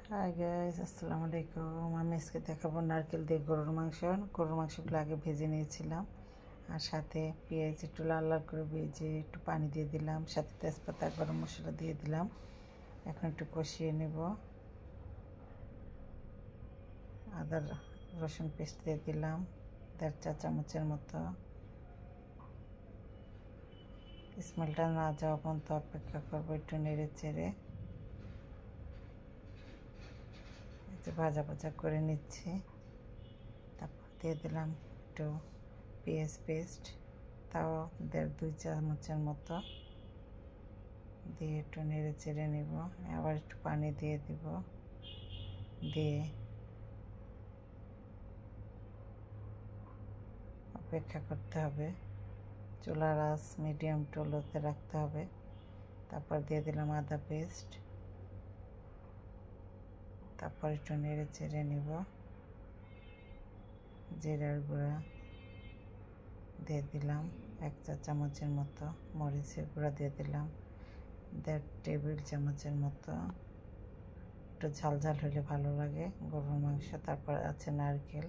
Hi guys, আসসালামু আলাইকুম। আমি আজকে দেখাবো নারকেল দিয়ে গরুর মাংস। গরুর মাংসগুলো আগে ভেজে নিয়েছিলাম, আর সাথে পেঁয়াজ একটু লাল লাল করে ভেজে একটু পানি দিয়ে দিলাম, সাথে তেজপাতা গরম মশলা দিয়ে দিলাম। এখন একটু কষিয়ে নেব। আদা রসুন পেস্ট দিয়ে দিলাম 1.5 চা চামচের মতো। স্মেলটা না যাওয়া পর্যন্ত অপেক্ষা করবো, একটু নেড়ে চেড়ে ভাজা ভাজা করে নিচ্ছি। তারপর দিয়ে দিলাম একটু পেঁয়াজ পেস্ট, তাও 1.5-2 চামচের মতো দিয়ে একটু নেড়ে চেড়ে নেব। আবার একটু পানি দিয়ে দিব, দিয়ে অপেক্ষা করতে হবে। চুলার আঁচ মিডিয়াম টু লোতে রাখতে হবে। তারপর দিয়ে দিলাম আদা পেস্ট, তারপর একটু নেড়ে চেড়ে নেব। জিরার গুঁড়া দিয়ে দিলাম 1 চা চামচের মতো, মরিচের গুঁড়া দিয়ে দিলাম 1.5 টেবিল চামচের মতো। একটু ঝাল ঝাল হলে ভালো লাগে গরুর মাংস। তারপর আছে নারকেল,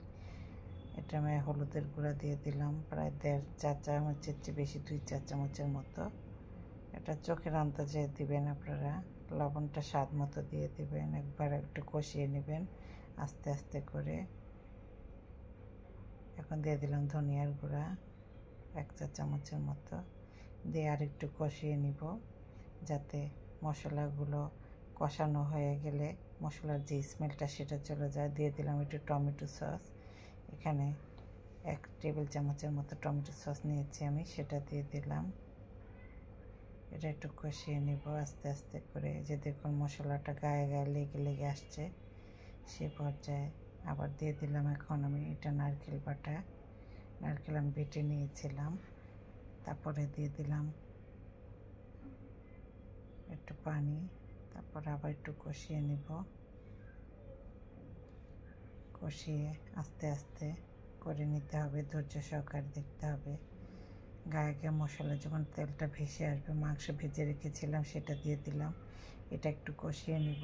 এটা আমি হলুদের গুঁড়া দিয়ে দিলাম প্রায় 1.5 চা চামচের চেয়ে বেশি, 2 চা চামচের মতো। এটা চোখের আন্দাজে দিবেন আপনারা। লবণটা স্বাদ মতো দিয়ে দিবেন। একবার একটু কষিয়ে নেবেন আস্তে আস্তে করে। এখন দিয়ে দিলাম ধনিয়ার গুঁড়া 1 চা চামচের মতো, দিয়ে আর একটু কষিয়ে নিব যাতে মশলাগুলো কষানো হয়ে গেলে মশলার যে স্মেলটা সেটা চলে যায়। দিয়ে দিলাম একটু টমেটো সস, এখানে 1 টেবিল চামচের মতো টমেটো সস নিয়েছি আমি, সেটা দিয়ে দিলাম। এটা একটু কষিয়ে নিব আস্তে আস্তে করে। যে দেখুন মশলাটা গায়ে গায়ে লেগে লেগে আসছে, সে পর্যায়ে আবার দিয়ে দিলাম এখন আমি এটা নারকেল বাটা। নারকেল আমি বেটে নিয়েছিলাম। তারপরে দিয়ে দিলাম একটু পানি, তারপর আবার একটু কষিয়ে নিব। কষিয়ে আস্তে আস্তে করে নিতে হবে, ধৈর্য সহকারে দেখতে হবে। গায়ে গায়ে মশলা যখন তেলটা ভেসে আসবে, মাংস ভেজে রেখেছিলাম সেটা দিয়ে দিলাম। এটা একটু কষিয়ে নিব,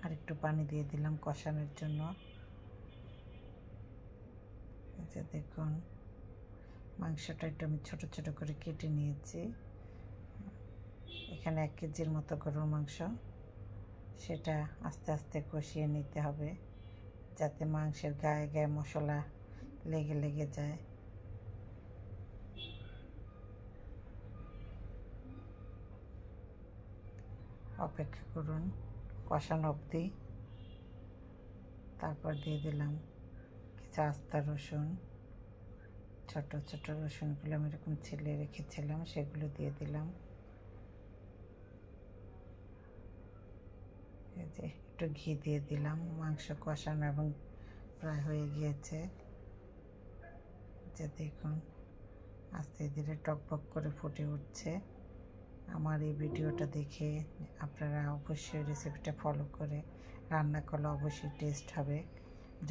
আর একটু পানি দিয়ে দিলাম কষানোর জন্য। এই যে দেখুন মাংসটা একটু আমি ছোট ছোট করে কেটে নিয়েছি। এখানে 1 কেজির মতো গরুর মাংস, সেটা আস্তে আস্তে কষিয়ে নিতে হবে যাতে মাংসের গায়ে গায়ে মশলা লেগে লেগে যায়। অপেক্ষা করুন কষানো অবধি। তারপর দিয়ে দিলাম কিছু আস্তা রসুন, ছোট ছোট রসুনগুলো আমি এরকম ছিলে রেখেছিলাম, সেগুলো দিয়ে দিলাম। এই যে একটু ঘি দিয়ে দিলাম। মাংস কষানো এবং প্রায় হয়ে গিয়েছে। যে দেখুন আস্তে ধীরে টকবক করে ফুটে উঠছে। আমার এই ভিডিওটা দেখে আপনারা অবশ্যই রেসিপিটা ফলো করে রান্না করলে অবশ্যই টেস্ট হবে।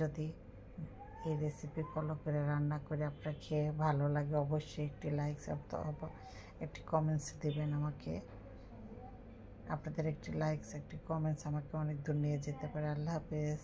যদি এই রেসিপি ফলো করে রান্না করে আপনারা খেয়ে ভালো লাগে, অবশ্যই একটি লাইক একটি কমেন্টস দেবেন আমাকে। আপনাদের একটি লাইকস একটি কমেন্টস আমাকে অনেক দূর নিয়ে যেতে পারে। আল্লাহ হাফেজ।